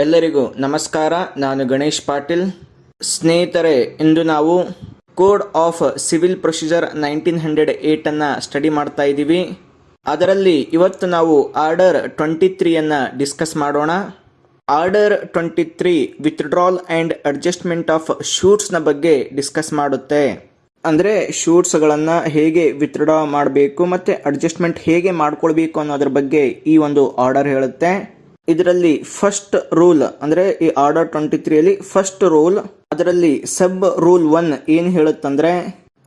ಎಲ್ಲರಿಗೂ ನಮಸ್ಕಾರ. ನಾನು ಗಣೇಶ್ ಪಾಟೀಲ್. ಸ್ನೇಹಿತರೆ, ಇಂದು ನಾವು code of civil procedure 1908 study ಮಾಡ್ತಾ ಇದ್ದೀವಿ. ಅದರಲ್ಲಿ ಇವತ್ತು ನಾವು ಆರ್ಡರ್ 23 ಡಿಸ್ಕಸ್ ಮಾಡೋಣ. Order 23 withdrawal and adjustment of ಶೂಟ್ಸ್ನ ಬಗ್ಗೆ ಡಿಸ್ಕಸ್ ಮಾಡುತ್ತೆ. ಅಂದರೆ ಶೂಟ್ಸ್ಗಳನ್ನು ಹೇಗೆ ವಿತ್ಡ್ರಾ ಮಾಡಬೇಕು ಮತ್ತು ಅಡ್ಜಸ್ಟ್ಮೆಂಟ್ ಹೇಗೆ ಮಾಡ್ಕೊಳ್ಬೇಕು ಅನ್ನೋದ್ರ ಬಗ್ಗೆ ಈ ಒಂದು ಆರ್ಡರ್ ಹೇಳುತ್ತೆ. ಇದರಲ್ಲಿ ಫಸ್ಟ್ ರೂಲ್ ಅಂದರೆ ಈ ಆರ್ಡರ್ 23 ಫಸ್ಟ್ ರೂಲ್, ಅದರಲ್ಲಿ ಸಬ್ ರೂಲ್ 1 ಏನು ಹೇಳುತ್ತಂದ್ರೆ,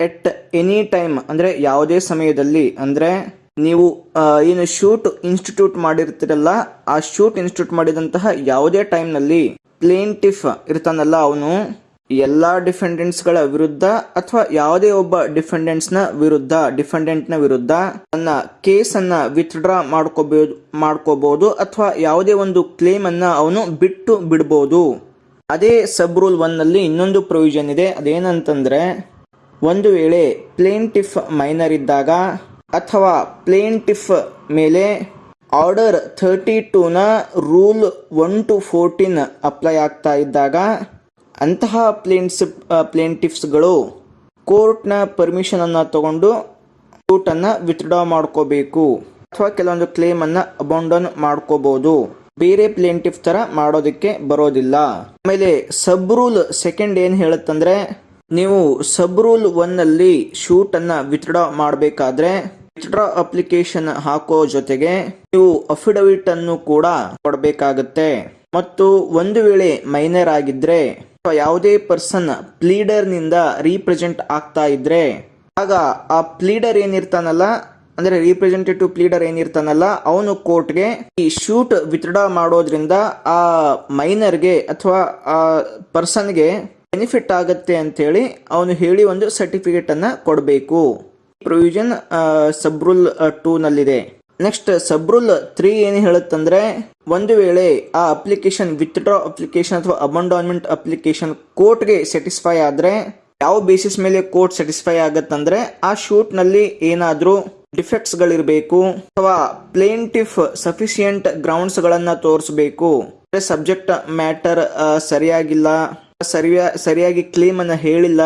ಎಟ್ ಎನಿ ಟೈಮ್ ಅಂದರೆ ಯಾವುದೇ ಸಮಯದಲ್ಲಿ, ಅಂದರೆ ನೀವು ಏನು ಶೂಟ್ ಇನ್ಸ್ಟಿಟ್ಯೂಟ್ ಮಾಡಿರ್ತೀರಲ್ಲ, ಆ ಶೂಟ್ ಇನ್ಸ್ಟಿಟ್ಯೂಟ್ ಮಾಡಿದಂತಹ ಯಾವುದೇ ಟೈಮ್ನಲ್ಲಿ ಪ್ಲೇಂಟಿಫ್ ಇರ್ತಾನಲ್ಲ, ಅವನು ಎಲ್ಲ ಡಿಫೆಂಡೆಂಟ್ಸ್ಗಳ ವಿರುದ್ಧ ಅಥವಾ ಯಾವುದೇ ಒಬ್ಬ ಡಿಫೆಂಡೆಂಟ್ನ ವಿರುದ್ಧ ತನ್ನ ಕೇಸನ್ನು ವಿತ್ಡ್ರಾ ಮಾಡ್ಕೋಬಹುದು ಅಥವಾ ಯಾವುದೇ ಒಂದು ಕ್ಲೇಮ್ ಅನ್ನ ಅವನು ಬಿಡ್ಬೋದು. ಅದೇ ಸಬ್ ರೂಲ್ 1 ಇನ್ನೊಂದು ಪ್ರೊವಿಷನ್ ಇದೆ. ಅದೇನಂತಂದ್ರೆ, ಒಂದು ವೇಳೆ ಪ್ಲೇಂಟಿಫ್ ಮೈನರ್ ಇದ್ದಾಗ ಅಥವಾ ಪ್ಲೇಂಟಿಫ್ ಮೇಲೆ ಆರ್ಡರ್ 32 ರೂಲ್ 1 to 14 ಅಪ್ಲೈ ಆಗ್ತಾ ಇದ್ದಾಗ ಅಂತಹ ಪ್ಲೇಂಟಿಫ್ಸ್ಗಳು ಕೋರ್ಟ್ನ ಪರ್ಮಿಷನ್ ಅನ್ನು ತಗೊಂಡು ಶೂಟನ್ನು ವಿತ್ಡ್ರಾ ಮಾಡ್ಕೋಬೇಕು ಅಥವಾ ಕೆಲವೊಂದು ಕ್ಲೇಮ್ ಅನ್ನ ಅಬಾಂಡನ್ ಮಾಡ್ಕೋಬಹುದು. ಬೇರೆ ಪ್ಲೇಂಟಿಫ್ ತರ ಮಾಡೋದಕ್ಕೆ ಬರೋದಿಲ್ಲ. ಆಮೇಲೆ ಸಬ್ ರೂಲ್ 2 ಏನ್ ಹೇಳುತ್ತಂದ್ರೆ, ನೀವು ಸಬ್ ರೂಲ್ 1 ಶೂಟ್ ಅನ್ನ ವಿತ್ಡ್ರಾ ಮಾಡಬೇಕಾದ್ರೆ ವಿತ್ಡ್ರಾ ಅಪ್ಲಿಕೇಶನ್ ಹಾಕೋ ಜೊತೆಗೆ ನೀವು ಅಫಿಡವಿಟ್ ಅನ್ನು ಕೂಡ ಕೊಡಬೇಕಾಗತ್ತೆ. ಮತ್ತು ಒಂದು ವೇಳೆ ಮೈನರ್ ಆಗಿದ್ರೆ ಯಾವುದೇ ಪರ್ಸನ್ ಪ್ಲೀಡರ್ ನಿಂದ ರೀಪ್ರೆಸೆಂಟ್ ಆಗ್ತಾ ಇದ್ರೆ, ಆಗ ಆ ಪ್ಲೀಡರ್ ಏನಿರ್ತಾನಲ್ಲ, ಅಂದ್ರೆ ರಿಪ್ರೆಸೆಂಟೇಟಿವ್ ಪ್ಲೀಡರ್ ಏನಿರ್ತಾನಲ್ಲ, ಅವನು ಕೋರ್ಟ್ಗೆ ಈ ಶೂಟ್ ವಿತ್ಡ್ರಾ ಮಾಡೋದ್ರಿಂದ ಆ ಮೈನರ್ಗೆ ಅಥವಾ ಆ ಪರ್ಸನ್ಗೆ ಬೆನಿಫಿಟ್ ಆಗತ್ತೆ ಅಂತೇಳಿ ಅವನು ಹೇಳಿ ಒಂದು ಸರ್ಟಿಫಿಕೇಟ್ ಅನ್ನ ಕೊಡಬೇಕು. ಪ್ರೊವಿಷನ್ ಸಬ್ ರೂಲ್ 2 ನಲ್ಲಿದೆ. ನೆಕ್ಸ್ಟ್ ಸಬ್ ರೂಲ್ 3 ಏನು ಹೇಳುತ್ತಂದ್ರೆ, ಒಂದು ವೇಳೆ ಆ ಅಪ್ಲಿಕೇಶನ್ ವಿತ್ಡ್ರಾ ಅಪ್ಲಿಕೇಶನ್ ಅಥವಾ ಅಬಾಂಡನ್ಮೆಂಟ್ ಅಪ್ಲಿಕೇಶನ್ ಕೋರ್ಟ್ಗೆ ಸ್ಯಾಟಿಸ್ಫೈ ಆದ್ರೆ, ಯಾವ ಬೇಸಿಸ್ ಮೇಲೆ ಕೋರ್ಟ್ ಸ್ಯಾಟಿಸ್ಫೈ ಆಗತ್ತಂದ್ರೆ, ಆ ಶೂಟ್ ನಲ್ಲಿ ಏನಾದ್ರೂ ಡಿಫೆಕ್ಟ್ಸ್ ಗಳಿರಬೇಕು ಅಥವಾ ಪ್ಲೇಂಟಿಫ್ ಸಫಿಶಿಯಂಟ್ ಗ್ರೌಂಡ್ಸ್ ಗಳನ್ನ ತೋರಿಸಬೇಕು, ಸಬ್ಜೆಕ್ಟ್ ಮ್ಯಾಟರ್ ಸರಿಯಾಗಿಲ್ಲ, ಸರಿಯಾಗಿ ಕ್ಲೇಮ್ ಅನ್ನ ಹೇಳಿಲ್ಲ,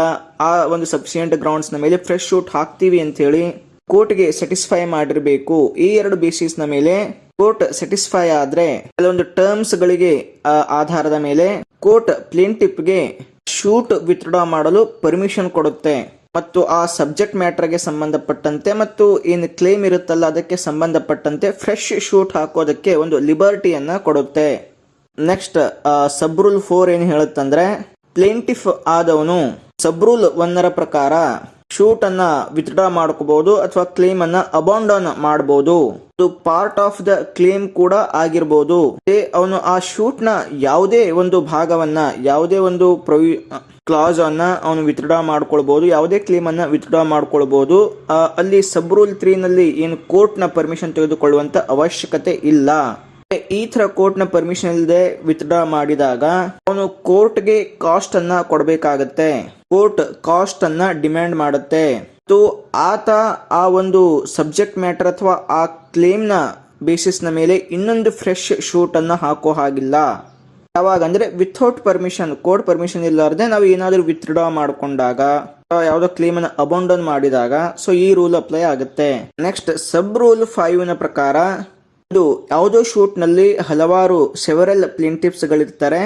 ಆ ಒಂದು ಸಫಿಶಿಯಂಟ್ ಗ್ರೌಂಡ್ಸ್ ನ ಮೇಲೆ ಫ್ರೆಶ್ ಶೂಟ್ ಹಾಕ್ತೀವಿ ಅಂತ ಹೇಳಿ ಕೋರ್ಟ್ಗೆ ಸ್ಯಾಟಿಸ್ಫೈ ಮಾಡಿರಬೇಕು. ಈ ಎರಡು ಬೇಸಿಸ್ ನ ಮೇಲೆ ಕೋರ್ಟ್ ಸ್ಯಾಟಿಸ್ಫೈ ಆದ್ರೆ ಕೆಲವೊಂದು ಟರ್ಮ್ಸ್ ಗಳಿಗೆ ಆಧಾರದ ಮೇಲೆ ಕೋರ್ಟ್ ಪ್ಲೇಂಟಿಫ್ಗೆ ಶೂಟ್ ವಿತ್ಡ್ರಾ ಮಾಡಲು ಪರ್ಮಿಷನ್ ಕೊಡುತ್ತೆ ಮತ್ತು ಆ ಸಬ್ಜೆಕ್ಟ್ ಮ್ಯಾಟರ್ಗೆ ಸಂಬಂಧಪಟ್ಟಂತೆ ಮತ್ತು ಏನು ಕ್ಲೇಮ್ ಇರುತ್ತಲ್ಲ ಅದಕ್ಕೆ ಸಂಬಂಧಪಟ್ಟಂತೆ ಫ್ರೆಶ್ ಶೂಟ್ ಹಾಕೋದಕ್ಕೆ ಒಂದು ಲಿಬರ್ಟಿಯನ್ನ ಕೊಡುತ್ತೆ. ನೆಕ್ಸ್ಟ್ ಸಬ್ ರೂಲ್ 4 ಏನು ಹೇಳುತ್ತಂದ್ರೆ, ಪ್ಲೇಂಟಿಫ್ ಆದವನು ಸಬ್ ರೂಲ್ 1 ಪ್ರಕಾರ ಶೂಟ್ ಅನ್ನ ವಿತ್ಡ್ರಾ ಮಾಡ್ಕೋಬಹುದು ಅಥವಾ ಕ್ಲೇಮ್ ಅನ್ನ ಅಬಾಂಡನ್ ಮಾಡಬಹುದು. ಅದು ಪಾರ್ಟ್ ಆಫ್ ದ ಕ್ಲೇಮ್ ಕೂಡ ಆಗಿರಬಹುದು. ಅವನು ಆ ಶೂಟ್ ನ ಯಾವುದೇ ಒಂದು ಭಾಗವನ್ನ, ಯಾವುದೇ ಒಂದು ಕ್ಲಾಸ್ ಅನ್ನ ಅವನು ವಿತ್ಡ್ರಾ ಮಾಡ್ಕೊಳ್ಬಹುದು, ಯಾವುದೇ ಕ್ಲೇಮ್ ಅನ್ನ ವಿತ್ಡ್ರಾ ಮಾಡ್ಕೊಳ್ಬಹುದು. ಅಲ್ಲಿ ಸಬ್ ರೂಲ್ 3 ನಲ್ಲಿ ಏನು ಕೋರ್ಟ್ ನ ಪರ್ಮಿಷನ್ ತೆಗೆದುಕೊಳ್ಳುವಂತ ಅವಶ್ಯಕತೆ ಇಲ್ಲ. ಈ ತರ ಕೋರ್ಟ್ ನ ಪರ್ಮಿಷನ್ ಇಲ್ಲದೆ ವಿತ್ಡ್ರಾ ಮಾಡಿದಾಗ ಅವನು ಕೋರ್ಟ್ಗೆ ಕಾಸ್ಟ್ ಅನ್ನ ಕೊಡಬೇಕಾಗತ್ತೆ. ಕೋರ್ಟ್ ಕಾಸ್ಟ್ ಅನ್ನ ಡಿಮ್ಯಾಂಡ್ ಮಾಡುತ್ತೆ ಮತ್ತು ಆತ ಆ ಒಂದು ಸಬ್ಜೆಕ್ಟ್ ಮ್ಯಾಟರ್ ಅಥವಾ ಆ ಕ್ಲೇಮ್ ನ ಬೇಸಿಸ್ ನ ಮೇಲೆ ಇನ್ನೊಂದು ಫ್ರೆಶ್ ಶೂಟ್ ಅನ್ನ ಹಾಕೋ ಹಾಗಿಲ್ಲ. ಯಾವಾಗ ಅಂದ್ರೆ ವಿಥೌಟ್ ಪರ್ಮಿಷನ್, ಕೋರ್ಟ್ ಪರ್ಮಿಷನ್ ಇಲ್ಲಾರ್ದೆ ನಾವು ಏನಾದ್ರೂ ವಿತ್ಡ್ರಾ ಮಾಡ್ಕೊಂಡಾಗ, ಯಾವುದೋ ಕ್ಲೇಮ್ ಅನ್ನ ಅಬಾಂಡನ್ ಮಾಡಿದಾಗ, ಸೊ ಈ ರೂಲ್ ಅಪ್ಲೈ ಆಗುತ್ತೆ. ನೆಕ್ಸ್ಟ್ ಸಬ್ ರೂಲ್ 5 ನ ಪ್ರಕಾರ, ಯಾವುದೋ ಶೂಟ್ ನಲ್ಲಿ ಹಲವಾರು ಸೆವೆರಲ್ ಪ್ಲೇಂಟಿಫ್ಸ್ ಗಳಿರ್ತಾರೆ.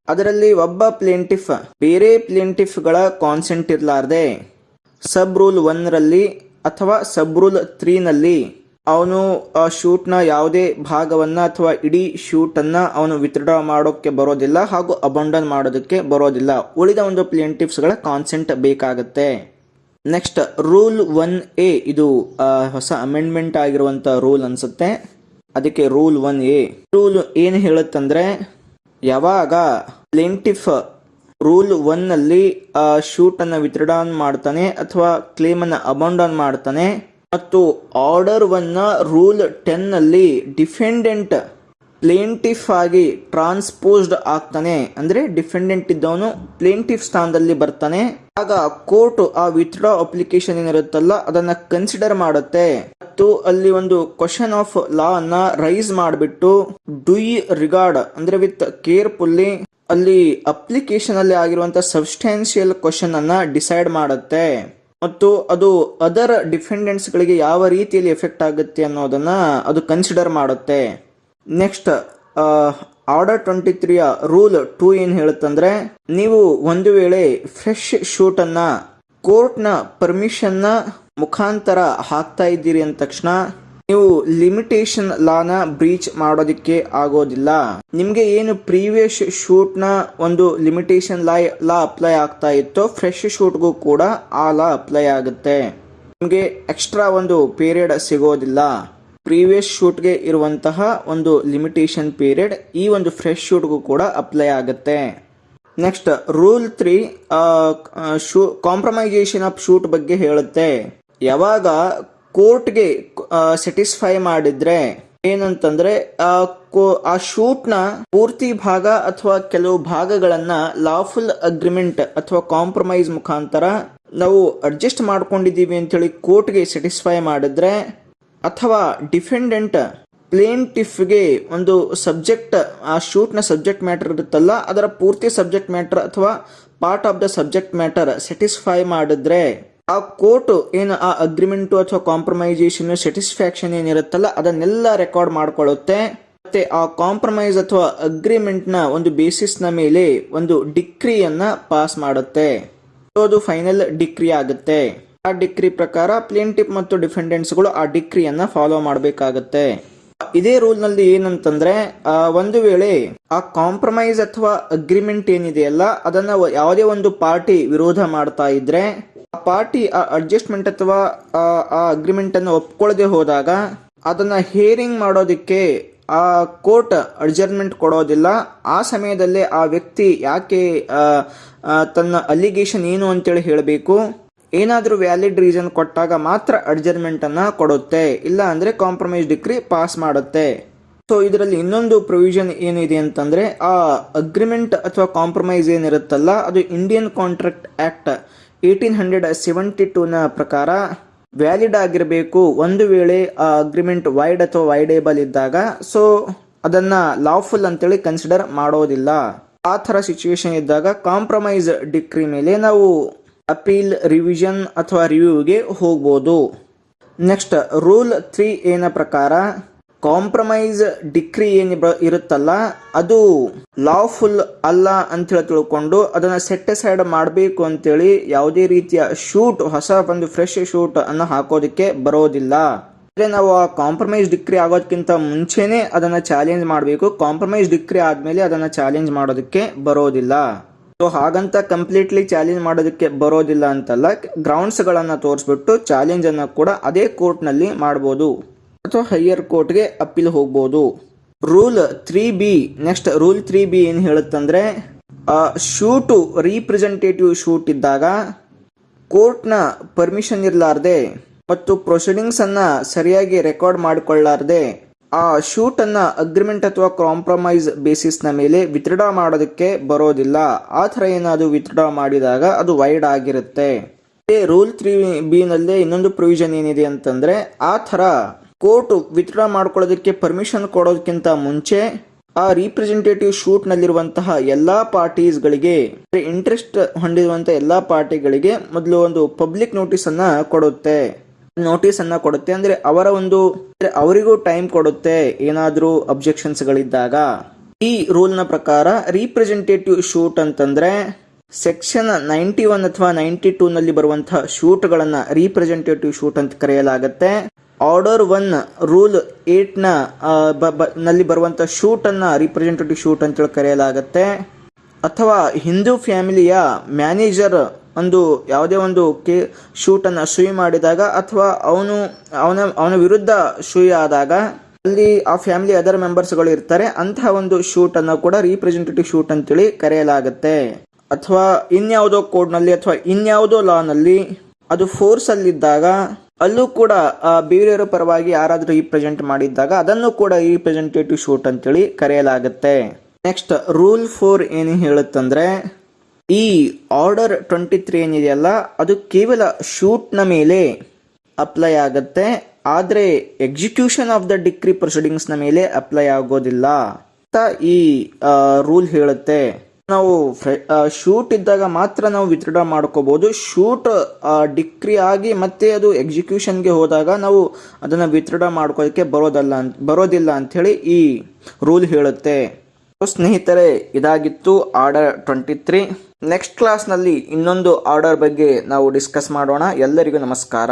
ಅದರಲ್ಲಿ ಒಬ್ಬ ಪ್ಲೇಂಟಿಫ್ ಬೇರೆ ಪ್ಲೇಂಟಿಫ್ ಗಳ ಕಾನ್ಸೆಂಟ್ ಇರ್ಲಾರ್ದೆ ಸಬ್ ರೂಲ್ 1 ಅಥವಾ ಸಬ್ ರೂಲ್ 3 ನಲ್ಲಿ ಅವನು ಆ ಶೂಟ್ ನ ಯಾವುದೇ ಭಾಗವನ್ನ ಅಥವಾ ಇಡೀ ಶೂಟ್ ಅನ್ನ ಅವನು ವಿತ್ಡ್ರಾ ಮಾಡೋಕೆ ಬರೋದಿಲ್ಲ ಹಾಗೂ ಅಬಾಂಡನ್ ಮಾಡೋದಕ್ಕೆ ಬರೋದಿಲ್ಲ. ಉಳಿದ ಒಂದು ಪ್ಲೇಂಟಿಫ್ಸ್ ಗಳ ಕಾನ್ಸೆಂಟ್ ಬೇಕಾಗತ್ತೆ. ನೆಕ್ಸ್ಟ್ ರೂಲ್ 1A, ಇದು ಹೊಸ ಅಮೆಂಡ್ಮೆಂಟ್ ಆಗಿರುವಂತ ರೂಲ್ ಅನ್ಸುತ್ತೆ, ಅದಕ್ಕೆ ರೂಲ್ 1A. ರೂಲ್ ಏನು ಹೇಳುತ್ತಂದ್ರೆ, ಯಾವಾಗ ಪ್ಲೇಂಟಿಫ್ ರೂಲ್ 1 ಶೂಟ್ ಅನ್ನ ವಿತ್ಡ್ರಾ ಮಾಡ್ತಾನೆ ಅಥವಾ ಕ್ಲೇಮ್ ಅನ್ನ ಅಬಾಂಡನ್ ಮಾಡ್ತಾನೆ ಮತ್ತು ಆರ್ಡರ್ 1 ರೂಲ್ 10 ಡಿಫೆಂಡೆಂಟ್ ಪ್ಲೇಂಟಿಫ್ ಆಗಿ ಟ್ರಾನ್ಸ್ಪೋಸ್ಡ್ ಆಗ್ತಾನೆ, ಅಂದ್ರೆ ಡಿಫೆಂಡೆಂಟ್ ಇದ್ದವನು ಪ್ಲೇಂಟಿಫ್ ಸ್ಥಾನದಲ್ಲಿ ಬರ್ತಾನೆ, ಆಗ ಕೋರ್ಟ್ ಆ ವಿತ್ಡ್ರಾ ಅಪ್ಲಿಕೇಶನ್ ಏನಿರುತ್ತಲ್ಲ ಅದನ್ನ ಕನ್ಸಿಡರ್ ಮಾಡುತ್ತೆ ಮತ್ತು ಅಲ್ಲಿ ಒಂದು ಕ್ವಶನ್ ಆಫ್ ಲಾ ಅನ್ನ ರೈಸ್ ಮಾಡಿಬಿಟ್ಟು ಡು ಯು ರಿಗಾರ್ಡ್ ಅಂದ್ರೆ ವಿತ್ ಕೇರ್ಫುಲ್ಲಿ ಅಲ್ಲಿ ಅಪ್ಲಿಕೇಶನ್ ಅಲ್ಲಿ ಆಗಿರುವಂತಹ ಸಬ್ಸ್ಟಾನ್ಷಿಯಲ್ ಕ್ವಶನ್ ಅನ್ನ ಡಿಸೈಡ್ ಮಾಡುತ್ತೆ ಮತ್ತು ಅದು ಅದರ್ ಡಿಫೆಂಡೆಂಟ್ಸ್ ಗಳಿಗೆ ಯಾವ ರೀತಿಯಲ್ಲಿ ಎಫೆಕ್ಟ್ ಆಗುತ್ತೆ ಅನ್ನೋದನ್ನ ಅದು ಕನ್ಸಿಡರ್ ಮಾಡುತ್ತೆ. ನೆಕ್ಸ್ಟ್ ಆರ್ಡರ್ 23 ರೂಲ್ 2 ಏನ್ ಹೇಳುತ್ತಂದ್ರೆ, ನೀವು ಒಂದು ವೇಳೆ ಫ್ರೆಶ್ ಶೂಟ್ ಅನ್ನ ಕೋರ್ಟ್ ನ ಪರ್ಮಿಷನ್ ನ ಮುಖಾಂತರ ಹಾಕ್ತಾ ಇದ್ದೀರಿ ಅಂದ ತಕ್ಷಣ ನೀವು ಲಿಮಿಟೇಷನ್ ಲಾನ ಬ್ರೀಚ್ ಮಾಡೋದಿಕ್ಕೆ ಆಗೋದಿಲ್ಲ. ನಿಮ್ಗೆ ಏನು ಪ್ರೀವಿಯಸ್ ಶೂಟ್ ನ ಒಂದು ಲಿಮಿಟೇಷನ್ ಲಾ ಅಪ್ಲೈ ಆಗ್ತಾ ಇತ್ತೋ ಫ್ರೆಶ್ ಶೂಟ್ಗೂ ಕೂಡ ಆ ಲಾ ಅಪ್ಲೈ ಆಗುತ್ತೆ. ನಿಮ್ಗೆ ಎಕ್ಸ್ಟ್ರಾ ಒಂದು ಪೀರಿಯಡ್ ಸಿಗೋದಿಲ್ಲ. ಪ್ರೀವಿಯಸ್ ಶೂಟ್ಗೆ ಇರುವಂತಹ ಒಂದು ಲಿಮಿಟೇಷನ್ ಪೀರಿಯಡ್ ಈ ಒಂದು ಫ್ರೆಶ್ ಶೂಟ್ಗೂ ಕೂಡ ಅಪ್ಲೈ ಆಗುತ್ತೆ. Next rule 3 compromisation of shoot ಬಗ್ಗೆ ಹೇಳುತ್ತೆ. ಯಾವಾಗ ಕೋರ್ಟ್ಗೆ ಸ್ಯಾಟಿಸ್ಫೈ ಮಾಡಿದ್ರೆ ಏನಂತಂದ್ರೆ ಆ ಶೂಟ್ ನ ಪೂರ್ತಿ ಭಾಗ ಅಥವಾ ಕೆಲವು ಭಾಗಗಳನ್ನ ಲಾಫುಲ್ ಅಗ್ರಿಮೆಂಟ್ ಅಥವಾ ಕಾಂಪ್ರಮೈಸ್ ಮುಖಾಂತರ ನಾವು ಅಡ್ಜಸ್ಟ್ ಮಾಡ್ಕೊಂಡಿದೀವಿ ಅಂತೇಳಿ ಕೋರ್ಟ್ಗೆ ಸ್ಯಾಟಿಸ್ಫೈ ಮಾಡಿದ್ರೆ, ಅಥವಾ ಡಿಫೆಂಡೆಂಟ್ ಪ್ಲೇಂಟಿಫ್ಗೆ ಒಂದು ಸಬ್ಜೆಕ್ಟ್ ಆ ಶೂಟ್ ನ ಸಬ್ಜೆಕ್ಟ್ ಮ್ಯಾಟರ್ ಇರುತ್ತಲ್ಲ ಅದರ ಪೂರ್ತಿ ಸಬ್ಜೆಕ್ಟ್ ಮ್ಯಾಟರ್ ಅಥವಾ part of the subject matter satisfy ಮಾಡಿದ್ರೆ ಆ ಕೋರ್ಟ್ ಏನು ಆ ಅಗ್ರಿಮೆಂಟ್ ಅಥವಾ ಕಾಂಪ್ರಮೈಸೇಷನ್ ಸ್ಯಾಟಿಸ್ಫ್ಯಾಕ್ಷನ್ ಏನಿರುತ್ತಲ್ಲ ಅದನ್ನೆಲ್ಲ ರೆಕಾರ್ಡ್ ಮಾಡ್ಕೊಳ್ಳುತ್ತೆ. ಮತ್ತೆ ಆ ಕಾಂಪ್ರಮೈಸ್ ಅಥವಾ ಅಗ್ರಿಮೆಂಟ್ ನ ಒಂದು ಬೇಸಿಸ್ ನ ಮೇಲೆ ಒಂದು ಡಿಕ್ರಿಯನ್ನ ಪಾಸ್ ಮಾಡುತ್ತೆ. ಅದು ಫೈನಲ್ ಡಿಕ್ರಿ ಆಗುತ್ತೆ. ಆ ಡಿಕ್ರಿ ಪ್ರಕಾರ ಪ್ಲೇಂಟಿಫ್ ಮತ್ತು ಡಿಫೆಂಡೆಂಟ್ಸ್ ಗಳು ಆ ಡಿಕ್ರಿಯನ್ನ ಫಾಲೋ ಮಾಡಬೇಕಾಗತ್ತೆ. ಇದೇ ರೂಲ್ ನಲ್ಲಿ ಏನಂತಂದ್ರೆ, ಒಂದು ವೇಳೆ ಆ ಕಾಂಪ್ರಮೈಸ್ ಅಥವಾ ಅಗ್ರಿಮೆಂಟ್ ಏನಿದೆಯಲ್ಲ ಅದನ್ನ ಯಾವುದೇ ಒಂದು ಪಾರ್ಟಿ ವಿರೋಧ ಮಾಡ್ತಾ ಇದ್ರೆ ಆ ಪಾರ್ಟಿ ಆ ಅಡ್ಜಸ್ಟ್ಮೆಂಟ್ ಅಥವಾ ಆ ಅಗ್ರಿಮೆಂಟ್ ಅನ್ನು ಒಪ್ಕೊಳ್ಳದೆ ಹೋದಾಗ ಅದನ್ನ ಹಿಯರಿಂಗ್ ಮಾಡೋದಿಕ್ಕೆ ಆ ಕೋರ್ಟ್ ಅಡ್ಜರ್ಮೆಂಟ್ ಕೊಡೋದಿಲ್ಲ. ಆ ಸಮಯದಲ್ಲೇ ಆ ವ್ಯಕ್ತಿ ಯಾಕೆ ತನ್ನ ಅಲಿಗೇಷನ್ ಏನು ಅಂತೇಳಿ ಹೇಳಬೇಕು. ಏನಾದರೂ ವ್ಯಾಲಿಡ್ ರೀಸನ್ ಕೊಟ್ಟಾಗ ಮಾತ್ರ ಅಡ್ಜರ್ಮೆಂಟ್ ಅನ್ನ ಕೊಡುತ್ತೆ, ಇಲ್ಲ ಅಂದ್ರೆ ಕಾಂಪ್ರಮೈಸ್ ಡಿಕ್ರಿ ಪಾಸ್ ಮಾಡುತ್ತೆ. ಸೊ ಇದರಲ್ಲಿ ಇನ್ನೊಂದು ಪ್ರೊವಿಷನ್ ಏನಿದೆ ಅಂತಂದ್ರೆ, ಆ ಅಗ್ರಿಮೆಂಟ್ ಅಥವಾ ಕಾಂಪ್ರಮೈಸ್ ಏನಿರುತ್ತಲ್ಲ ಅದು ಇಂಡಿಯನ್ ಕಾಂಟ್ರಾಕ್ಟ್ ಆಕ್ಟ್ 1872 ನ ಪ್ರಕಾರ ವ್ಯಾಲಿಡ್ ಆಗಿರಬೇಕು. ಒಂದು ವೇಳೆ ಆ ಅಗ್ರಿಮೆಂಟ್ ವೈಡ್ ಅಥವಾ ವೈಡೇಬಲ್ ಇದ್ದಾಗ ಸೊ ಅದನ್ನ ಲಾಫುಲ್ ಅಂತೇಳಿ ಕನ್ಸಿಡರ್ ಮಾಡೋದಿಲ್ಲ. ಆ ಥರ ಸಿಚುವೇಶನ್ ಇದ್ದಾಗ ಕಾಂಪ್ರಮೈಸ್ ಡಿಕ್ರಿ ಮೇಲೆ ನಾವು ಅಪೀಲ್, ರಿವಿಷನ್ ಅಥವಾ ರಿವ್ಯೂಗೆ ಹೋಗ್ಬೋದು. ನೆಕ್ಸ್ಟ್ ರೂಲ್ 3 ಏನ ಪ್ರಕಾರ ಕಾಂಪ್ರಮೈಸ್ ಡಿಕ್ರಿ ಏನ್ ಇರುತ್ತಲ್ಲ ಅದು ಲಾಫುಲ್ ಅಲ್ಲ ಅಂತ ತಿಳ್ಕೊಂಡು ಅದನ್ನ ಸೆಟ್ ಅಸೈಡ್ ಮಾಡಬೇಕು ಅಂತೇಳಿ ಯಾವುದೇ ರೀತಿಯ ಶೂಟ್, ಹೊಸ ಒಂದು ಫ್ರೆಶ್ ಶೂಟ್ ಅನ್ನ ಹಾಕೋದಕ್ಕೆ ಬರೋದಿಲ್ಲ. ಅಂದ್ರೆ ನಾವು ಆ ಕಾಂಪ್ರಮೈಸ್ ಡಿಕ್ರಿ ಆಗೋದಕ್ಕಿಂತ ಮುಂಚೆನೆ ಅದನ್ನ ಚಾಲೆಂಜ್ ಮಾಡಬೇಕು. ಕಾಂಪ್ರಮೈಸ್ ಡಿಕ್ರಿ ಆದ್ಮೇಲೆ ಅದನ್ನ ಚಾಲೆಂಜ್ ಮಾಡೋದಕ್ಕೆ ಬರೋದಿಲ್ಲ. ಸೊ ಹಾಗಂತ ಕಂಪ್ಲೀಟ್ಲಿ ಚಾಲೆಂಜ್ ಮಾಡೋದಕ್ಕೆ ಬರೋದಿಲ್ಲ ಅಂತಲ್ಲ, ಗ್ರೌಂಡ್ಸ್ ಗಳನ್ನ ತೋರಿಸ್ಬಿಟ್ಟು ಚಾಲೆಂಜ್ ಅನ್ನ ಕೂಡ ಅದೇ ಕೋರ್ಟ್ ನಲ್ಲಿ ಮಾಡಬಹುದು ಅಥವಾ ಹೈಯರ್ ಕೋರ್ಟ್ಗೆ ಅಪೀಲ್ ಹೋಗ್ಬೋದು. Rule 3B. Next rule 3B ಏನ್ ಹೇಳುತ್ತಂದ್ರೆ, ಶೂಟು ರೀಪ್ರೆಸೆಂಟೇಟಿವ್ ಶೂಟ್ ಇದ್ದಾಗ ಕೋರ್ಟ್ ನ ಪರ್ಮಿಷನ್ ಇರಲಾರ್ದೆ ಮತ್ತು ಪ್ರೊಸೀಡಿಂಗ್ಸ್ ಅನ್ನ ಸರಿಯಾಗಿ ರೆಕಾರ್ಡ್ ಮಾಡಿಕೊಳ್ಳಾರ್ದೆ ಆ ಶೂಟ್ ಅನ್ನ ಅಗ್ರಿಮೆಂಟ್ ಅಥವಾ ಕಾಂಪ್ರಮೈಸ್ ಬೇಸಿಸ್ ನ ಮೇಲೆ ವಿತ್ಡ್ರಾ ಮಾಡೋದಕ್ಕೆ ಬರೋದಿಲ್ಲ. ಆ ಥರ ಏನಾದ್ರು ವಿತ್ಡ್ರಾ ಮಾಡಿದಾಗ ಅದು ವೈಡ್ ಆಗಿರುತ್ತೆ. ರೂಲ್ 3B ನಲ್ಲಿ ಇನ್ನೊಂದು ಪ್ರೊವಿಷನ್ ಏನಿದೆ ಅಂತಂದ್ರೆ, ಆ ಥರ ಕೋರ್ಟ್ ವಿತ್ಡ್ರಾ ಮಾಡ್ಕೊಳ್ಳೋದಕ್ಕೆ ಪರ್ಮಿಷನ್ ಕೊಡೋದಕ್ಕಿಂತ ಮುಂಚೆ ಆ ರೀಪ್ರೆಸೆಂಟೇಟಿವ್ ಶೂಟ್ ನಲ್ಲಿರುವಂತಹ ಎಲ್ಲಾ ಪಾರ್ಟೀಸ್ ಗಳಿಗೆ, ಇಂಟ್ರೆಸ್ಟ್ ಹೊಂದಿರುವಂತಹ ಎಲ್ಲಾ ಪಾರ್ಟಿಗಳಿಗೆ ಮೊದಲು ಒಂದು ಪಬ್ಲಿಕ್ ನೋಟಿಸ್ ಅನ್ನ ಕೊಡುತ್ತೆ. ಅಂದ್ರೆ ಅವರಿಗೂ ಟೈಮ್ ಕೊಡುತ್ತೆ ಏನಾದ್ರೂ ಅಬ್ಜೆಕ್ಷನ್ಸ್ ಗಳಿದ್ದಾಗ. ಈ ರೂಲ್ ನ ಪ್ರಕಾರ ರೀಪ್ರೆಸೆಂಟೇಟಿವ್ ಶೂಟ್ ಅಂತಂದ್ರೆ ಸೆಕ್ಷನ್ 91 ಅಥವಾ 92 ನಲ್ಲಿ ಬರುವಂತಹ ಶೂಟ್ ಗಳನ್ನ ರೀಪ್ರೆಸೆಂಟೇಟಿವ್ ಶೂಟ್ ಅಂತ ಕರೆಯಲಾಗುತ್ತೆ. ಆರ್ಡರ್ 1 ರೂಲ್ 8 ನಲ್ಲಿ ಬರುವಂತಹ ಶೂಟ್ ಅನ್ನ ರೀಪ್ರೆಸೆಂಟೇಟಿವ್ ಶೂಟ್ ಅಂತ ಕರೆಯಲಾಗುತ್ತೆ. ಅಥವಾ ಹಿಂದೂ ಫ್ಯಾಮಿಲಿಯ ಮ್ಯಾನೇಜರ್ ಯಾವುದೇ ಒಂದು ಶೂಟ್ ಅನ್ನ ಸೂಯಿ ಮಾಡಿದಾಗ ಅಥವಾ ಅವನ ವಿರುದ್ಧ ಸೂಯಿ ಆದಾಗ ಅಲ್ಲಿ ಆ ಫ್ಯಾಮಿಲಿ ಅದರ್ ಮೆಂಬರ್ಸ್ ಗಳು ಇರ್ತಾರೆ, ಅಂತಹ ಒಂದು ಶೂಟ್ ಅನ್ನ ಕೂಡ ರೀಪ್ರೆಸೆಂಟೇಟಿವ್ ಶೂಟ್ ಅಂತೇಳಿ ಕರೆಯಲಾಗುತ್ತೆ. ಅಥವಾ ಇನ್ಯಾವುದೋ ಕೋಡ್ ನಲ್ಲಿ ಅಥವಾ ಇನ್ಯಾವುದೋ ಲಾ ನಲ್ಲಿ ಅದು ಫೋರ್ಸ್ ಅಲ್ಲಿದ್ದಾಗ ಅಲ್ಲೂ ಕೂಡ ಬೇರೆಯವರ ಪರವಾಗಿ ಯಾರಾದ್ರೂ ರೀಪ್ರೆಸೆಂಟ್ ಮಾಡಿದ್ದಾಗ ಅದನ್ನು ಕೂಡ ರೀಪ್ರೆಸೆಂಟೇಟಿವ್ ಶೂಟ್ ಅಂತೇಳಿ ಕರೆಯಲಾಗುತ್ತೆ. ನೆಕ್ಸ್ಟ್ ರೂಲ್ 4 ಏನು ಹೇಳುತ್ತಂದ್ರೆ, ಈ ಆರ್ಡರ್ 23 ಏನಿದೆಯಲ್ಲ ಅದು ಕೇವಲ ಶೂಟ್ ನ ಮೇಲೆ ಅಪ್ಲೈ ಆಗುತ್ತೆ. ಆದರೆ ಎಕ್ಸಿಕ್ಯೂಷನ್ ಆಫ್ ದ ಡಿಕ್ರಿ ಪ್ರೊಸೀಡಿಂಗ್ಸ್ನ ಮೇಲೆ ಅಪ್ಲೈ ಆಗೋದಿಲ್ಲ ಅಂತ ಈ ರೂಲ್ ಹೇಳುತ್ತೆ. ನಾವು ಶೂಟ್ ಇದ್ದಾಗ ಮಾತ್ರ ನಾವು ವಿತ್ಡ್ರಾ ಮಾಡ್ಕೋಬಹುದು. ಶೂಟ್ ಡಿಕ್ರಿ ಆಗಿ ಮತ್ತೆ ಅದು ಎಕ್ಸಿಕ್ಯೂಷನ್ಗೆ ಹೋದಾಗ ನಾವು ಅದನ್ನು ವಿತ್ಡ್ರಾ ಮಾಡ್ಕೋದಕ್ಕೆ ಬರೋದಿಲ್ಲ ಅಂಥೇಳಿ ಈ ರೂಲ್ ಹೇಳುತ್ತೆ. ಸ್ನೇಹಿತರೆ, ಇದಾಗಿತ್ತು ಆರ್ಡರ್ 23. ನೆಕ್ಸ್ಟ್ ಕ್ಲಾಸ್ನಲ್ಲಿ ಇನ್ನೊಂದು ಆರ್ಡರ್ ಬಗ್ಗೆ ನಾವು ಡಿಸ್ಕಸ್ ಮಾಡೋಣ. ಎಲ್ಲರಿಗೂ ನಮಸ್ಕಾರ.